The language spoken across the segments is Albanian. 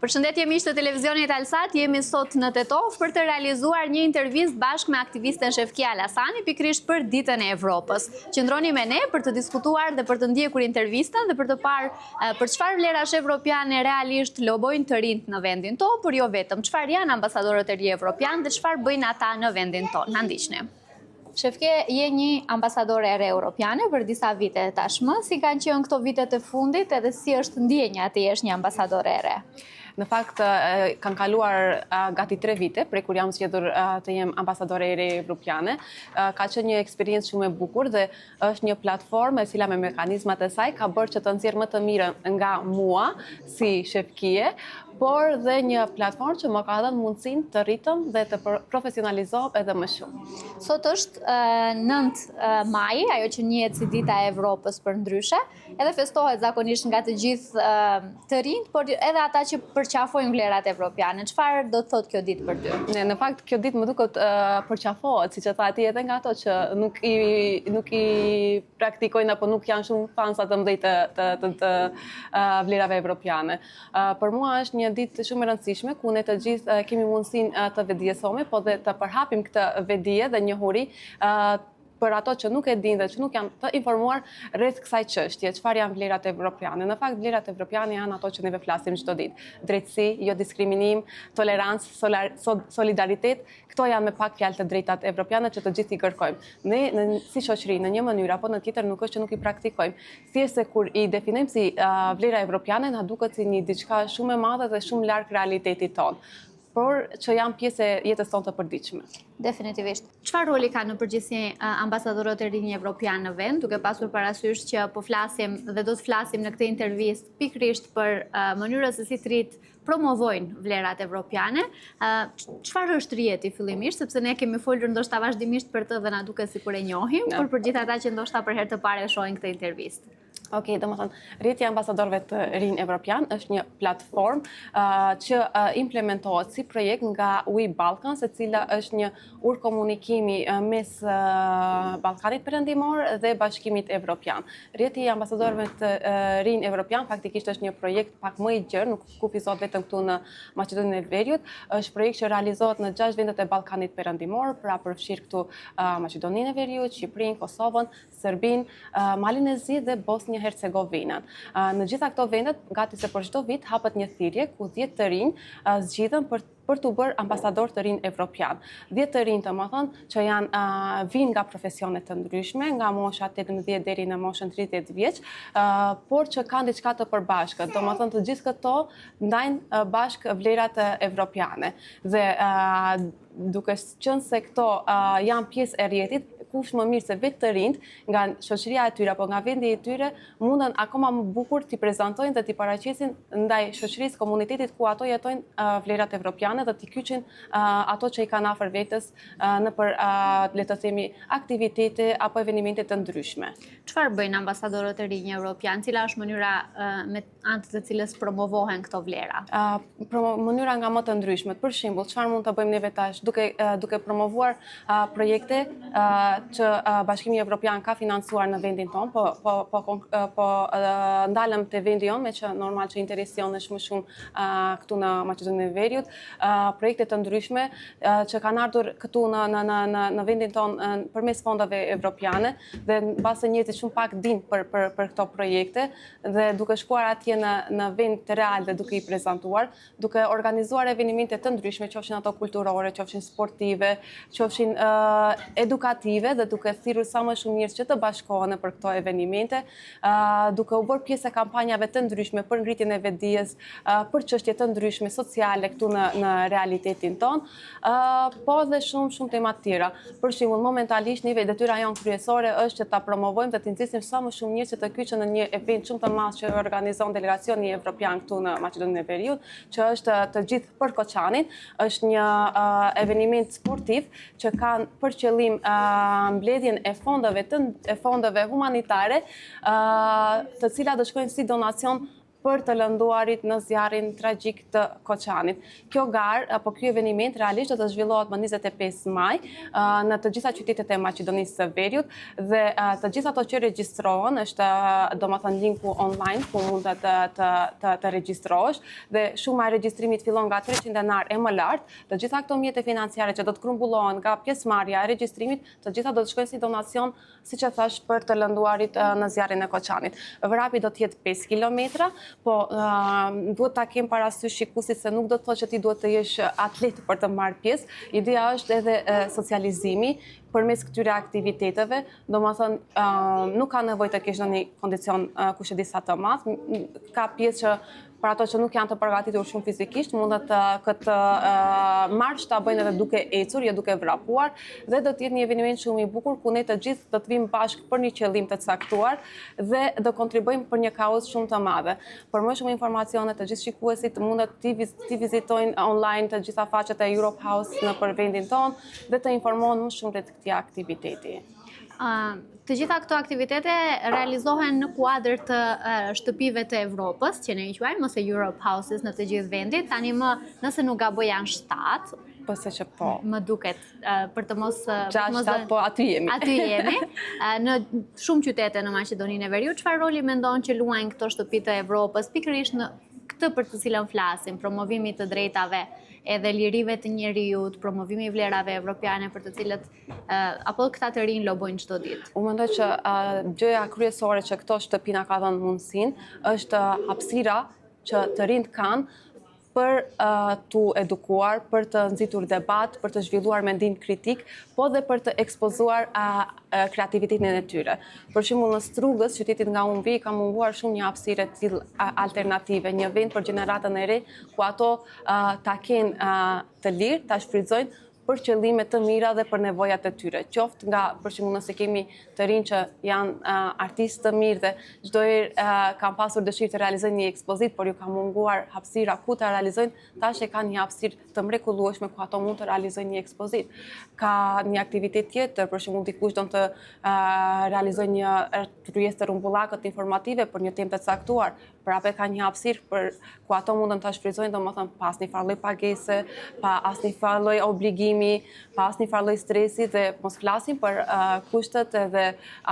Përshëndetje miq të televizionit Alsat, jemi sot në Tetov për të realizuar një intervistë bashkë me aktivisten Shefkia Alasani pikërisht për Ditën e Evropës. Qëndroni me ne për të diskutuar dhe për të ndjekur intervistën dhe për të parë për çfarë vlerash evropiane realisht lobojnë të rinjt në vendin tonë, por jo vetëm, çfarë janë ambasadorët e ri evropian dhe çfarë bëjnë ata në vendin tonë. Na ndiqni. Shefke, je një ambasadore e re europiane për disa vite tashmë, si kanë qenë këto vitet e fundit edhe si është ndjenja të jesh një ambasadore e re? Në fakt, kanë kaluar gati 3 vite, prej kur jam zgjedhur të jem ambasadore e re evropiane. Ka qenë një eksperiencë shumë e bukur dhe është një platformë e cila me mekanizmat e saj ka bërë që të nxjerrë më të mirën nga mua si Shefkie, por dhe një platformë që më ka dhënë mundësinë të rritem dhe të profesionalizohem edhe më shumë. Sot është 9 maj, ajo që njihet si Dita e Evropës për ndryshe, edhe festohet zakonisht nga të gjithë të rinjt, por edhe ata që përqafojnë vlerat evropiane. Çfarë do të thotë kjo ditë për ty? Në fakt, kjo ditë më duket përqafohet, siç e tha ti, edhe nga ato që nuk i praktikojnë apo nuk janë shumë fansa të mëdhenj të vlerave evropiane. Për mua është një ditë shumë e rëndësishme ku ne të gjithë kemi mundësinë të vetëdijsohemi, po dhe të përhapim këtë vetëdije dhe njohuri për ato që nuk e dinë dhe që nuk janë të informuar rreth kësaj çështje, çfarë janë vlerat evropiane. Në fakt, vlerat evropiane janë ato që neve flasim çdo ditë. Drejtësi, jo diskriminim, tolerancë, solidaritet. Këto janë me pak fjalë të drejtat evropiane që të gjithë i kërkojmë. Ne si shoqëri në një mënyrë apo në tjetër nuk është që nuk i praktikojmë. Thjesht se kur i definojmë si vlera evropiane, na duket si një diçka shumë e madhe dhe shumë larg realitetit tonë, por që janë pjesë e jetës tonë të përditshme. Definitivisht. Çfarë roli ka në përgjithësi ambasadorët e rinj evropian në vend, duke pasur parasysh që po flasim dhe do të flasim në këtë intervistë pikërisht për mënyrën se si të rinjt promovojnë vlerat evropiane. Çfarë është rjeti fillimisht, sepse ne kemi folur ndoshta vazhdimisht për të dhe na duket sikur e njohim, por për gjithë ata që ndoshta për herë të parë e shohin këtë intervistë. Okej, domethënë, rrjeti i ambasadorëve të rinj evropian është një platformë që implementohet si projekt nga We Balkans, e cila është një urë komunikimi mes Ballkanit Perëndimor dhe Bashkimit Evropian. Rrjeti i ambasadorëve të rinj evropian faktikisht është një projekt pak më i gjerë, nuk kufizohet vetëm këtu në Maqedoninë e Veriut, është projekt që realizohet në 6 vendet e Ballkanit Perëndimor, pra përfshir këtu Maqedoninë e Veriut, Shqipërinë, Kosovën, Serbinë, Malin e Zi dhe Bosnjë-Hercegovinën. Në gjitha këto vendet, gati se për çdo vit hapet një thirrje ku 10 të rinj zgjidhen për të bërë ambasador të rinj evropian. 10 të rinj, domethënë, që vinë nga profesione të ndryshme, nga mosha 18 deri në moshën 30 vjeç, por që kanë diçka të përbashkët. Domethënë, të gjithë këto ndajnë bashkë vlerat evropiane. Dhe duke qenë se këto janë pjesë e rrjetit, kush më mirë se vetë të rinjt nga shoqëria e tyre apo nga vendi i tyre mundën akoma më bukur t'i prezantojnë dhe t'i paraqesin ndaj shoqërisë, komunitetit ku ato jetojnë vlerat evropiane dhe t'i kyçin ato që i kanë afër vetes nëpër le të themi aktivitete apo evente të ndryshme. Çfarë bëjnë ambasadorët e rinj evropian? Cila është mënyra me anë të cilës promovohen këto vlera? Mënyra nga më të ndryshmet. Për shembull, çfarë mund të bëjmë neve tash duke promovuar projekte që Bashkimi Evropian ka financuar në vendin tonë, po ndalëm të vendi jonë, me që normal që intereson është më shumë këtu në Maqedoninë e Veriut, projekte të ndryshme që kanë ardhur këtu në vendin tonë përmes fondave evropiane dhe mbase njerëzit shumë pak dinë për këto projekte dhe duke shkuar atje në vend të real dhe duke i prezantuar, duke organizuar evente të ndryshme, qofshin ato kulturore, qofshin sportive, qofshin edukative dhe duke thirrur sa më shumë njerëz që të bashkohen për këto evente, duke u bërë pjesë e kampanjave të ndryshme për ngritjen e vetdijes, për çështje të ndryshme sociale këtu në realitetin tonë, po dhe shumë tema të tjera. Për shembull, momentalisht neve detyra jonë kryesore është që ta promovojmë dhe të nxjerrim sa më shumë njerëz që të kyçen në një event shumë të madh që organizon delegacioni evropian këtu në Maqedoninë e Veriut, që është të gjithë për Koçanin, është një eveniment sportiv që kanë për qëllim mbledhjen e fondeve humanitare, të cilat do shkojnë si donacion për të lënduarit në zjarrin tragjik të Koçanit. Kjo garë apo ky eveniment realisht do të zhvillohet më 25 maj në të gjitha qytetet e Maqedonisë së Veriut dhe të gjitha ato që regjistrohen është domethënë linku online ku mund të regjistrohesh dhe shuma e regjistrimit fillon nga 300 denar e më lart. Të gjitha këto mjete financiare që do të grumbullohen nga pjesëmarrja e regjistrimit, të gjitha do të shkojnë si donacion, siç e thash, për të lënduarit në zjarrin e Koçanit. Vrapi do të jetë 5 kilometra, po duhet ta kem parasysh shikuesit se nuk do të thotë që ti duhet të jesh atlet për të marrë pjesë. Ideja është edhe socializimi përmes këtyre aktiviteteve, domethënë nuk ka nevojë të kesh ndonjë kondicion kush e di sa të madh, ka pjesë që për ato që nuk janë të përgatitur shumë fizikisht, mundet këtë marsh ta bëjnë edhe duke ecur, jo duke vrapuar, dhe do të jetë një eveniment shumë i bukur ku ne të gjithë do të vim bashkë për një qëllim të caktuar dhe do kontribuojmë për një kauzë shumë të madhe. Për më shumë informacione të gjithë shikuesit mundet të vizitojnë online të gjitha faqet e Europe House në për vendin tonë dhe të informohen më shumë rreth këtij aktiviteti. Të gjitha këto aktivitete realizohen në kuadër të shtëpive të Evropës, që ne i quajmë, ose Europe Houses në të gjithë vendit. Tani më, nëse nuk gaboj janë 7, po se që po. Më duket, për të mos... 6-7, po aty jemi. Aty jemi. Në shumë qytete në Maqedoninë e Veriut, çfarë roli mendon që luajnë këto shtëpi të Evropës, pikërisht në këtë për të cilën flasim, promovimi të drejtave edhe lirive të njeriut, promovimi i vlerave evropiane për të cilët apo këta të rinj lobojnë çdo ditë. Unë mendoj që gjëja kryesore që këto shtëpi na ka dhënë mundësinë është hapësira që të rinjt kanë për të edukuar, për të nxitur debat, për të zhvilluar mendim kritik, po dhe për të ekspozuar kreativitetin e tyre. Për shembull në Strugës, qytetit nga unë vi, ka munguar shumë një hapësirë të tillë alternative, një vend për gjeneratën e re, ku ato ta kenë të lirë, ta shfrytëzojnë për qëllime të mira dhe për nevojat e tyre. Qoftë nga, për shembull, nëse kemi të rinj që janë artistë të mirë dhe çdo herë kanë pasur dëshirë të realizojnë një ekspozitë, por ju ka munguar hapësira ku ta realizojnë, tash e kanë një hapësirë të mrekullueshme ku ato mund të realizojnë një ekspozitë. Ka një aktivitet tjetër, për shembull, dikush don të realizojë një rrjedhë të rrumbullakët informative për një temë të caktuar, prapë ka një hapësirë për ku ato mundën ta shfrytëzojnë, domethënë pas një farë lloj pagese, pa asnjë farë lloj obligimi, pa asnjë farë lloj stresi dhe mos flasim për kushtet edhe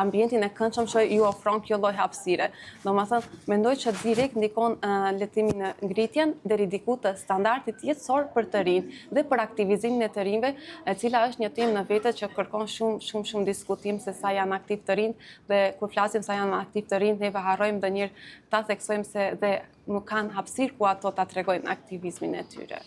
ambientin e këndshëm që ju ofron kjo lloj hapësire. Domethënë, mendoj që direkt ndikon letimin në ngritjen deri diku të standardit jetësor për të rinj dhe për aktivizimin e të rinjve, e cila është një temë në vete që kërkon shumë diskutim se sa janë aktiv të rinj dhe kur flasim sa janë aktiv të rinj, neve harrojmë ndonjëherë ta theksojmë se dhe nuk kanë hapësirë ku ato ta tregojnë aktivizmin e tyre.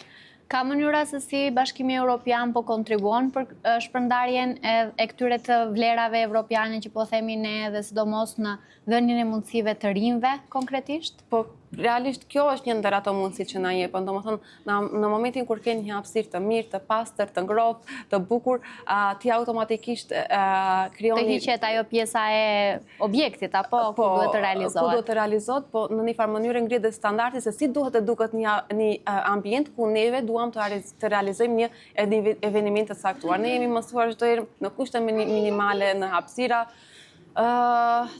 Ka mënyra se si Bashkimi Evropian po kontribuon për shpërndarjen e këtyre të vlerave evropiane që po themi ne dhe sidomos në dhënien e mundësive të rinjve konkretisht? Po realisht kjo është një ndër ato mundësi që na jepën, domethënë në momentin kur ke një hapësirë të mirë, të pastër, të ngrohtë, të bukur, ti automatikisht krijon të hiqet ajo pjesa e objektit apo ku duhet të realizohet. Ku duhet të realizohet, po në një farë mënyrë ngrihet dhe standardi se si duhet të duket një ambient ku neve duam të realizojmë një eveniment të caktuar. Ne jemi mësuar çdo herë në kushte minimale në hapësira,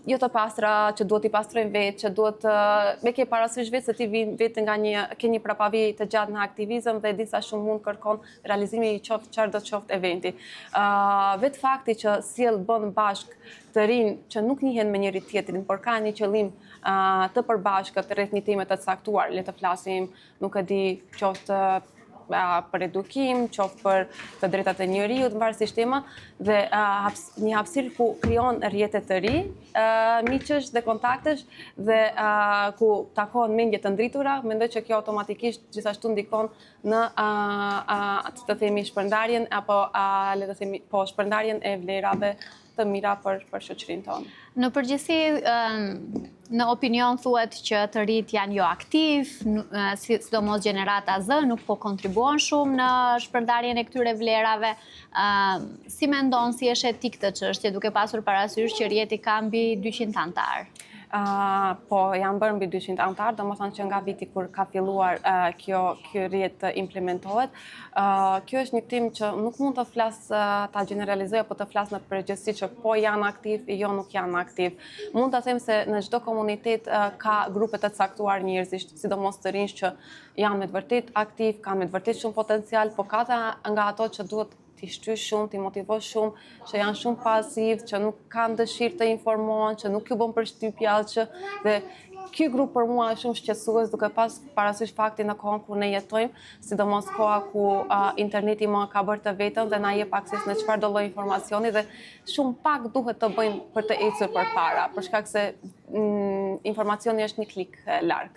jo të pastra, që duhet i pastrojmë vetë, që duhet me ke parasysh vetë se ti vin vetë nga ke një prapavi të gjatë në aktivizëm dhe disa shumë mund kërkon realizimi i çfarë do të qoftë eventi. Vetë fakti që sjell bën bashk të rinj që nuk njihen me njëri tjetrin, por kanë një qëllim të përbashkët rreth një teme të caktuar, le të flasim, nuk e di, qoftë për edukim, qoftë për të drejtat e njeriut, varësisht tema, dhe një hapësirë ku krijon rrjete të ri, miqësh dhe kontaktesh dhe ku takohen mendje të ndritura, mendoj që kjo automatikisht gjithashtu ndikon në të themi shpërndarjen apo le të themi po shpërndarjen e vlerave të mira për shoqërinë tonë. Në përgjithësi, në opinion thuhet që të rinjt janë jo aktiv, sidomos gjenerata Z nuk po kontribuon shumë në shpërndarjen e këtyre vlerave. Si mendon si është etik këtë çështje duke pasur parasysh që rrjeti ka mbi 200 anëtar? po janë bërë mbi 200 anëtar, domethënë që nga viti kur ka filluar ky rrjet të implementohet. Kjo është një tim që nuk mund të flas ta generalizoj apo të flas në përgjithësi që po janë aktiv, jo nuk janë aktiv. Mund ta them se në çdo komunitet ka grupe të caktuar njerëzish, sidomos të rinj që janë me të vërtet aktiv, kanë me të vërtet shumë potencial, po ka nga ato që duhet t'i shtysh shumë, t'i motivosh shumë, që janë shumë pasiv, që nuk kanë dëshirë të informohen, që nuk ju bën përshtypja që dhe ky grup për mua është shumë shqetësues duke pas parasysh faktin në kohën kur ne jetojmë, sidomos koha ku interneti më ka bërë të vetëm dhe na jep akses në çfarëdo lloj informacioni dhe shumë pak duhet të bëjmë për të ecur përpara, për shkak se informacioni është një klik larg.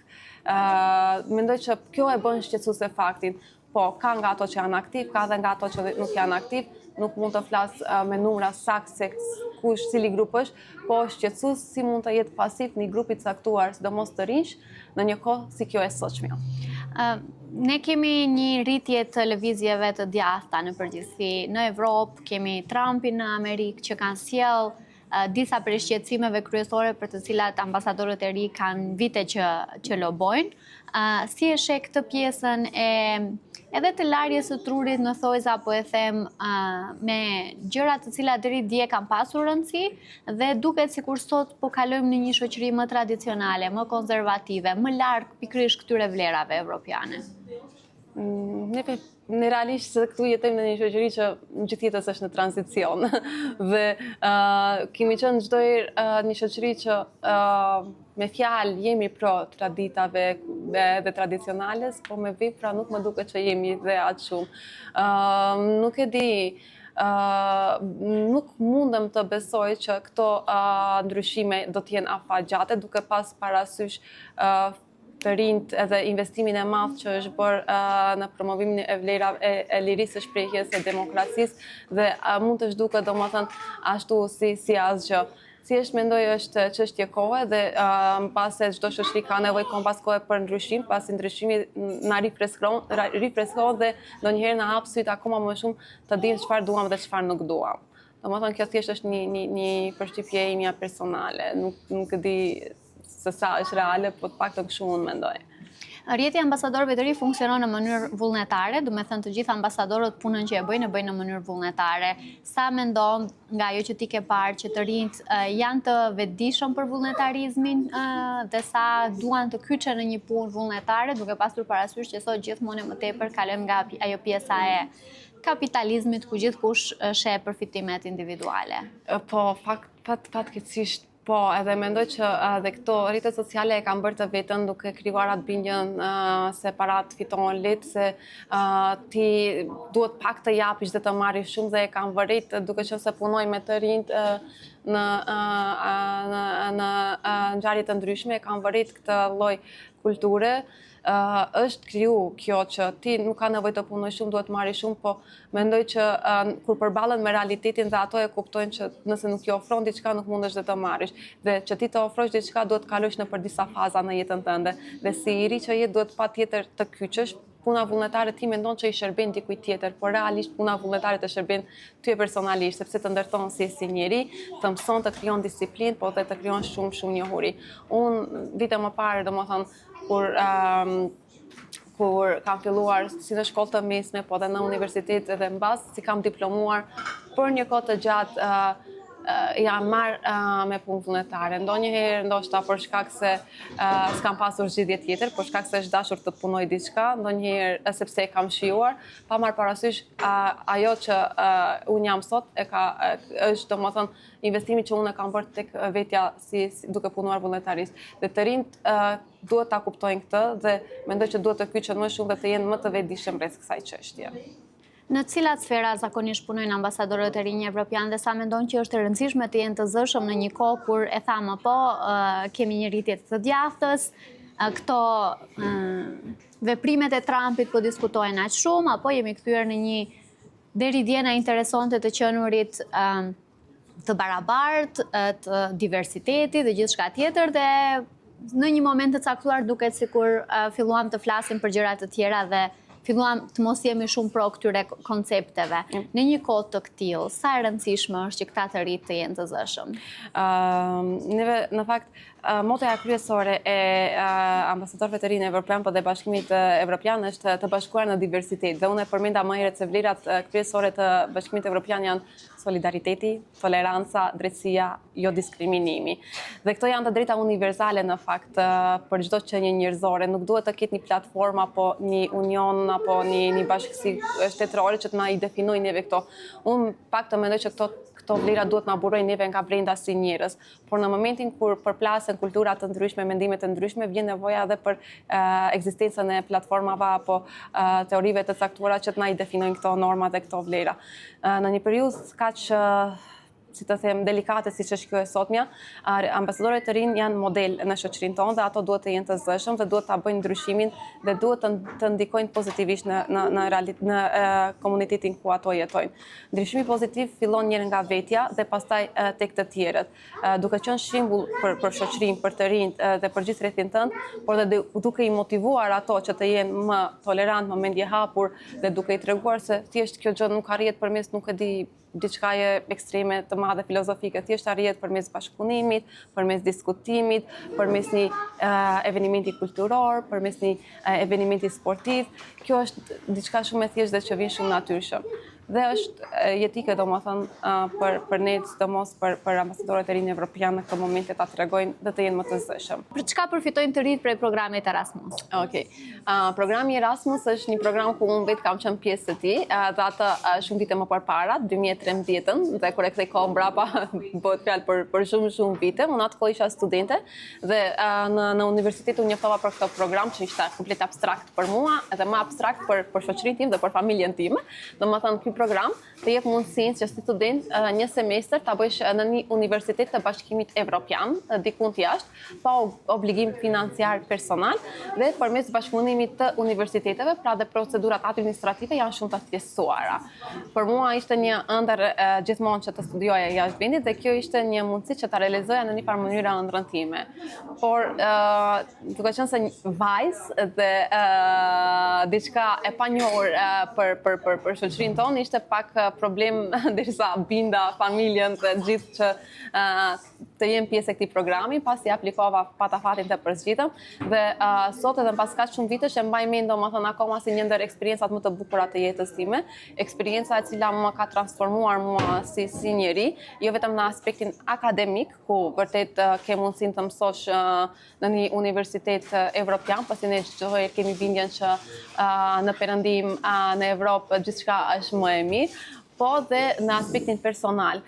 Mendoj që kjo e bën shqetësuese faktin. Po, ka nga ato që janë aktiv, ka dhe nga ato që nuk janë aktiv. Nuk mund të flas me numra saktë se kush, cili grup është, po shqetësues si mund të jetë pasiv një grupi të caktuar, sidomos të rinj, në një kohë si kjo e sotshme. Ne kemi një rritje të lëvizjeve të djathta në përgjithësi. Në Evropë kemi Trumpin në Amerikë që kanë sjell disa prej shqetësimeve kryesore për të cilat ambasadorët e ri kanë vite që lobojnë. Si e sheh këtë pjesën edhe të larjes së trurit në thojza, po e them me gjëra të cilat deri dje kanë pasur rëndësi dhe duket sikur sot po kalojmë në një shoqëri më tradicionale, më konservative, më larg pikërisht këtyre vlerave evropiane. Ne realisht se këtu jetojmë në një shoqëri që gjithjetës është në tranzicion dhe kemi qenë çdo herë një shoqëri që me fjalë jemi pro traditave dhe tradicionales, po me vepra nuk më duket që jemi dhe aq shumë. Nuk e di, nuk mundem të besoj që këto ndryshime do të jenë afatgjate, duke pas parasysh të rinjt edhe investimin e madh që është bërë në promovimin e vlerave e lirisë së shprehjes e demokracisë dhe mund të zhduket domethënë ashtu si asgjë. Thjesht mendoj është çështje kohe dhe mbase çdo shoqëri ka nevojë kompas kohë për ndryshim, pasi ndryshimi na rifreskon dhe ndonjëherë na hap syt akoma më shumë të dimë çfarë duam dhe çfarë nuk duam. Domethënë kjo thjesht është një përshtypje imja personale, nuk e di se sa është reale, po të paktën kështu unë mendoj. Rrjeti ambasadorëve të ri funksionon në mënyrë vullnetare, do me thënë të gjithë ambasadorët punën që e bëjnë në mënyrë vullnetare. Sa mendon nga ajo që ti ke parë që të rinjt janë të vetëdijshëm për vullnetarizmin dhe sa duan të kyçen në një punë vullnetare, duke pasur parasysh që sot gjithmonë më tepër kalojmë nga ajo pjesa e kapitalizmit ku gjithkush sheh përfitimet individuale. Po, fatkeqësisht po, edhe mendoj që edhe këto rrjetet sociale e kanë bërë të vetën duke krijuar atë bindjen se parat fiton lehtë, se ti duhet pak të japish dhe të marrish shumë dhe e kanë vërit duke qenë se punoj me të rinjt në ngjarje të ndryshme, e kanë vërit këtë lloj kulture. Është kriju kjo që ti nuk ka nevojë të punoj shumë, duhet marri shumë, po mendoj që kur përballen me realitetin dhe ato e kuptojnë që nëse nuk i ofron diçka nuk mundesh dhe të marrish. Dhe që ti të ofrosh diçka duhet të kalosh nëpër disa faza në jetën tënde. Dhe si i ri që je duhet patjetër të kyçesh. Puna vullnetare ti mendon që i shërben dikujt tjetër, por realisht puna vullnetare të shërben ty personalisht, sepse të ndërton si njeri, të mëson të krijon disiplinë, po dhe të krijon shumë njohuri. Unë vite më parë, domethënë kur kam filluar si në shkollë të mesme, po dhe në universitet edhe mbas, si kam diplomuar për një kohë të gjatë jam marrë me punë vullnetare. Ndonjëherë ndoshta për shkak se s'kam pasur zgjidhje tjetër, për shkak se është dashur të punoj diçka, ndonjëherë sepse e kam shijuar, pa marrë parasysh ajo që unë jam sot është domethënë investimi që unë e kam bërë tek vetja si duke punuar vullnetarisht. Dhe të rinjt duhet ta kuptojnë këtë dhe mendoj që duhet të kyçen më shumë dhe të jenë më të vetëdijshëm rreth kësaj çështje. Në cilat sfera zakonisht punojnë ambasadorët e rinj evropian dhe sa mendon që është e rëndësishme të jenë të zëshëm në një kohë kur e thamë po, kemi një rritje të djathtës, këto veprimet e Trumpit po diskutohen aq shumë, apo jemi kthyer në një deri dje na interesonte të qenurit të barabartë, të diversitetit dhe gjithçka tjetër dhe në një moment të caktuar duket sikur filluam të flasim për gjëra të tjera dhe filluam të mos jemi shumë pro këtyre koncepteve. Në një kohë të këtillë, sa e rëndësishme është që këta të rinj të jenë të zëshëm? Neve, në fakt, Motoja kryesore e ambasadorëve të rinë evropian dhe Bashkimit Evropian është të bashkuar në diversitet. Dhe unë e përmenda më herët se vlerat kryesore të Bashkimit Evropian janë solidariteti, toleranca, drejtësia, jo diskriminimi. Dhe këto janë të drejta universale në fakt për çdo qenie njerëzore. Nuk duhet të ketë një platformë apo një union apo një bashkësi shtetërore që të na i definojë neve këto. Unë pak të mendoj që këto vlera duhet na burojnë neve nga brenda si njerëz. Por në momentin kur përplasen kultura të ndryshme, mendime të ndryshme, vjen nevoja edhe për ekzistencën e platformave apo teorive të caktuara që të na i definojnë këto norma dhe këto vlera. Në një periudhë kaq si të them, delikate si që është kjo e sotmja, ambasadorët të rinj janë model në shoqërinë tonë dhe ato duhet të jenë të zëshëm dhe duhet të bëjnë ndryshimin dhe duhet të ndikojnë pozitivisht në komunitetin ku ato jetojnë. Ndryshimi pozitiv fillon njëherë nga vetja dhe pastaj tek të tjerët, duke qenë shembull për shoqërinë, për të rinjt dhe për gjithë rrethin tënd, por dhe duke i motivuar ato që të jenë më tolerant, më mendje hapur dhe duke i treguar se thjesht kjo gjë nuk arrihet përmes nuk e di diçka ekstreme të madhe filozofike, thjesht arrihet përmes bashkëpunimit, përmes diskutimit, përmes një evenimenti kulturor, përmes një evenimenti sportiv. Kjo është diçka shumë e thjeshtë dhe që vjen shumë natyrshëm. Dhe është jetike domethënë për ne, sidomos për ambasadorët e rinj evropian në këtë moment ta tregojnë dhe të jenë më të zëshëm. Për çka përfitojnë të rinjt prej programit Erasmus? Okej. Programi Erasmus është një program ku unë vetë kam qenë pjesë të tij, dhe atë shumë vite më përpara, 2013-ën, dhe kur e kthej kohën mbrapa bëhet fjalë për shumë vite. Unë atë kohë isha studente dhe në universitet u njoftova për këtë program që ishte komplet abstrakt për mua, edhe më abstrakt për shoqërinë time dhe për familjen time. Domethënë ky program të jep mundësinë që si student një semestër ta bësh në një universitet të Bashkimit Evropian, diku jashtë, pa obligim financiar personal dhe përmes bashkëpunimit të universiteteve, pra dhe procedurat administrative janë shumë të thjeshtuara. Për mua ishte një ëndër gjithmonë që të studioja jashtë vendit dhe kjo ishte një mundësi që ta realizoja në një farë mënyrë ëndrrën time. Por duke qenë se një vajzë dhe diçka e panjohur për shoqërinë tonë, ishte pak problem derisa binda familjen dhe gjithë që të jem pjesë e këtij programi, pasi aplikova pata fatin të përzgjitëm dhe sot edhe pas kaq shumë vitesh e mbaj mend domethënë akoma si një ndër eksperiencat më të bukura të jetës time, eksperienca e cila më ka transformuar mua si njeri, jo vetëm në aspektin akademik, ku vërtet ke mundësinë të mësosh në një universitet evropian, pasi ne çdo herë kemi bindjen që në Perëndim, në Evropë gjithçka është më e mirë, po dhe në aspektin personal.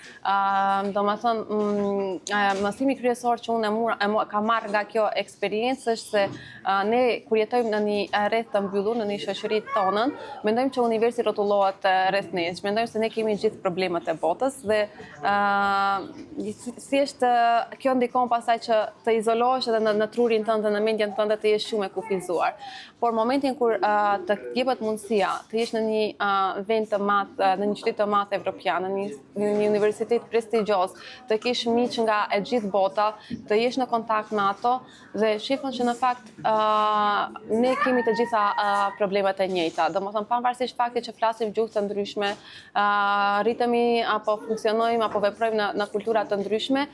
Domethënë, mësimi kryesor që unë kam marrë nga kjo eksperiencë është se ne kur jetojmë në një rreth të mbyllur, në një shoqëri tonën, mendojmë që universi rrotullohet rreth nesh, mendojmë se ne kemi gjithë problemet e botës dhe thjesht kjo ndikon pastaj që të izolohesh edhe në trurin tënd dhe në mendjen tënde të jesh shumë e kufizuar. Por momentin kur të jepet mundësia të jesh në një vend të madh, në një qytet të madh evropian, në një universitet prestigjioz, të kesh miq nga e gjithë bota, të jesh në kontakt me ato dhe shifon që në fakt ne kemi të gjitha problemet e njëjta. Domethënë pavarësisht faktit që flasim gjuhë të ndryshme, rritemi apo funksionojmë apo veprojmë në kultura të ndryshme,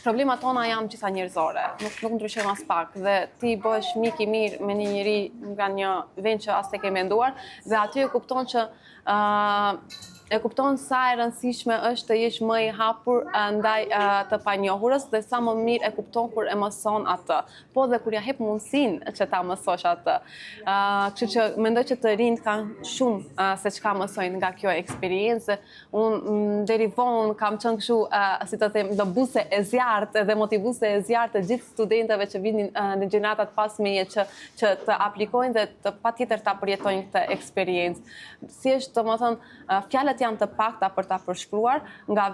problemat tona janë gjitha njerëzore, nuk ndryshojmë as pak dhe ti bëhesh mik i mirë me një njeri nga një vend që as te ke menduar dhe aty e kupton që e kupton sa e rëndësishme është të jesh më i hapur ndaj të panjohurës dhe sa më mirë e kupton kur e mëson atë, po dhe kur ja hep mundësinë që ta mësosh atë. Kështu që mendoj që të rinjt kanë shumë se çka mësojnë nga kjo eksperiencë. Unë deri vonë kam qenë kështu, si të them, lëbuse e zjarrt dhe motivuese e zjarrt të gjithë studentëve që vinin në gjeneratat pas meje që të aplikojnë dhe të patjetër ta përjetojnë këtë eksperiencë. Thjesht domethënë fjalët janë të pakta për ta përshkruar nga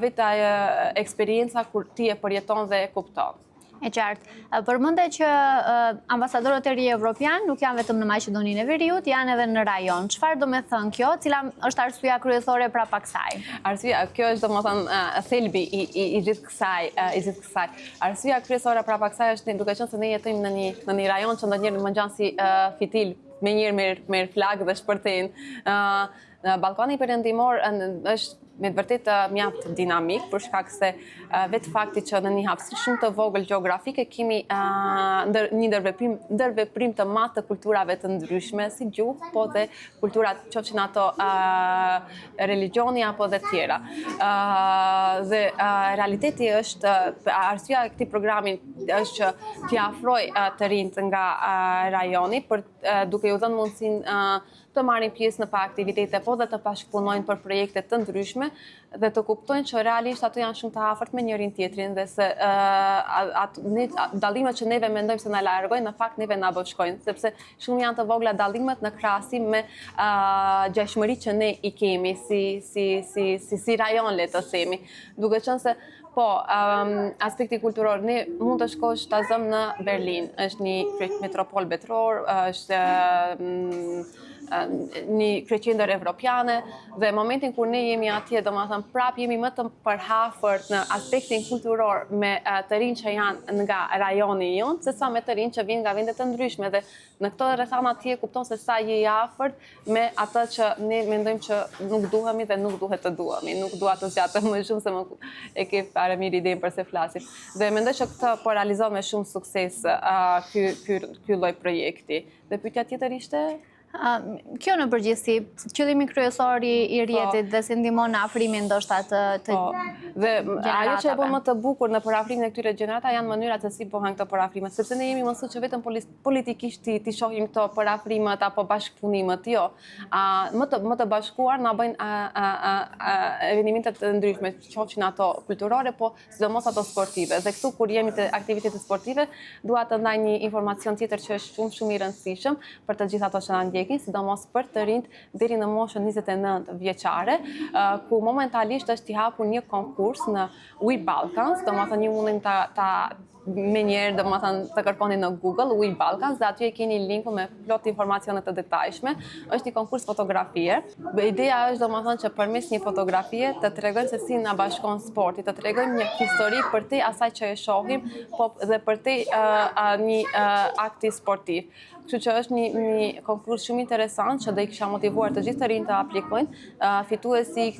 vetë eksperienca kur ti e përjeton dhe e kupton. E qartë. Përmendë që ambasadorët e rinj evropian nuk janë vetëm në Maqedoninë e Veriut, janë edhe në rajon. Çfarë do të thënë kjo? Cila është arsyeja kryesore prapa kësaj? Kjo është domethënë thelbi i gjithë kësaj. Arsyeja kryesore prapa kësaj është duke qenë se ne jetojmë në një rajon që ndonjëherë më ngjan si fitil, me njërë merë flag dhe shpërthejnë. Ballkani perëndimor është me të vërtet mjaft dinamik, për shkak se vetë fakti që në një hapësirë shumë të vogël gjeografike kemi një ndërveprim të madh të kulturave të ndryshme, si gjuhë, po dhe kulturat qofshin ato religioni apo dhe tjera. Dhe realiteti është, arsyeja e këtij programi është që t'i afroj të rinjt nga rajoni, duke ju dhënë mundësinë të marrin pjesë në pa aktivitete, po dhe të bashkëpunojnë për projekte të ndryshme dhe të kuptojnë që realisht ato janë shumë të afërt me njërin tjetrin dhe se dallimet që neve mendojmë se na largojnë, në fakt neve na bashkojnë, sepse shumë janë të vogla dallimet në krahasim me gjashmëritë që ne i kemi si rajon, le të themi. Duke qenë se po, aspekti kulturor, ne mund të shkosh ta zëm në Berlin, është një metropol betror, është një kryeqendër evropiane dhe momentin kur ne jemi atje, domethënë prap jemi më të përhapur në aspektin kulturor me të rinj që janë nga rajoni jonë, sesa me të rinj që vinë nga vende të ndryshme dhe në këto rrethana atje kupton se sa je i afërt me atë që ne mendojmë që nuk duhemi dhe nuk duhet të duhemi. Nuk dua të zgjatem më shumë se më e ke fare mirë idenë përse flasim. Dhe mendoj që këtë po realizon me shumë sukses ky lloj projekti. Dhe pyetja tjetër ishte? Kjo në përgjithësi, qëllimi kryesor i rrjetit dhe si ndihmon në afrimin ndoshta të dhe ajo që e bën më të bukur në parafrimin e këtyre gjenerata janë mënyrat se si bëhen këto parafrime, sepse ne jemi mësuar që vetëm politikisht ti shohim këto parafrimet apo bashkëpunimet, jo. Më të bashkuar na bëjnë evenimente të ndryshme, qofshin ato kulturore, po sidomos ato sportive. Dhe këtu kur jemi te aktivitete sportive, dua të ndaj një informacion tjetër që është shumë i rëndësishëm për të gjithë ato që na sidomos për të rinjt deri në moshën 29 vjeçare, ku momentalisht është i hapur një konkurs në We Balkans, domethënë ju mundin me njerë të kërkoni në Google We Balkans dhe aty e keni linku me plot informacione të detajshme. Është një konkurs fotografie. Ideja është domethënë që përmes një fotografie të tregojmë se si na bashkon sporti, të tregojmë një histori përtej asaj që e shohim, po dhe përtej një akti sportiv. Kështu që është një konkurs shumë interesant që do i kisha motivuar të gjithë të rinjt të aplikojnë. Fituesit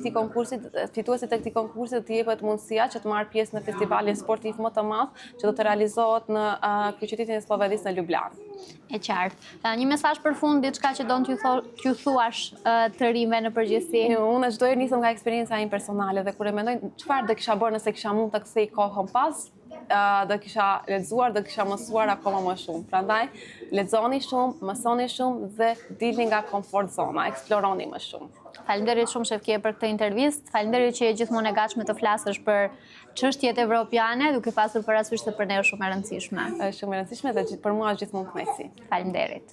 të këtij konkursi të jepet mundësia që të marrë pjesë në festivalin sportiv më të madh që do të realizohet në kryeqytetin e Slovenisë në Ljubljanë. E qartë. Një mesazh për fund, diçka që don t'ju thuash të rinjve në përgjithësi? Unë çdo herë nisem nga eksperienca ime personale dhe kur e mendoj çfarë do kisha bërë nëse kisha mund të kthej kohën pas, do kisha lexuar, do kisha mësuar akoma më shumë. Prandaj, lexoni shumë, mësoni shumë dhe dilni nga komfort zona, eksploroni më shumë. Faleminderit shumë Shefkie për këtë intervistë. Faleminderit që je gjithmonë e gatshme të flasësh për çështjet evropiane, duke pasur parasysh se për ne është shumë e rëndësishme. Është shumë e rëndësishme dhe për mua është gjithmonë kënaqësi. Faleminderit.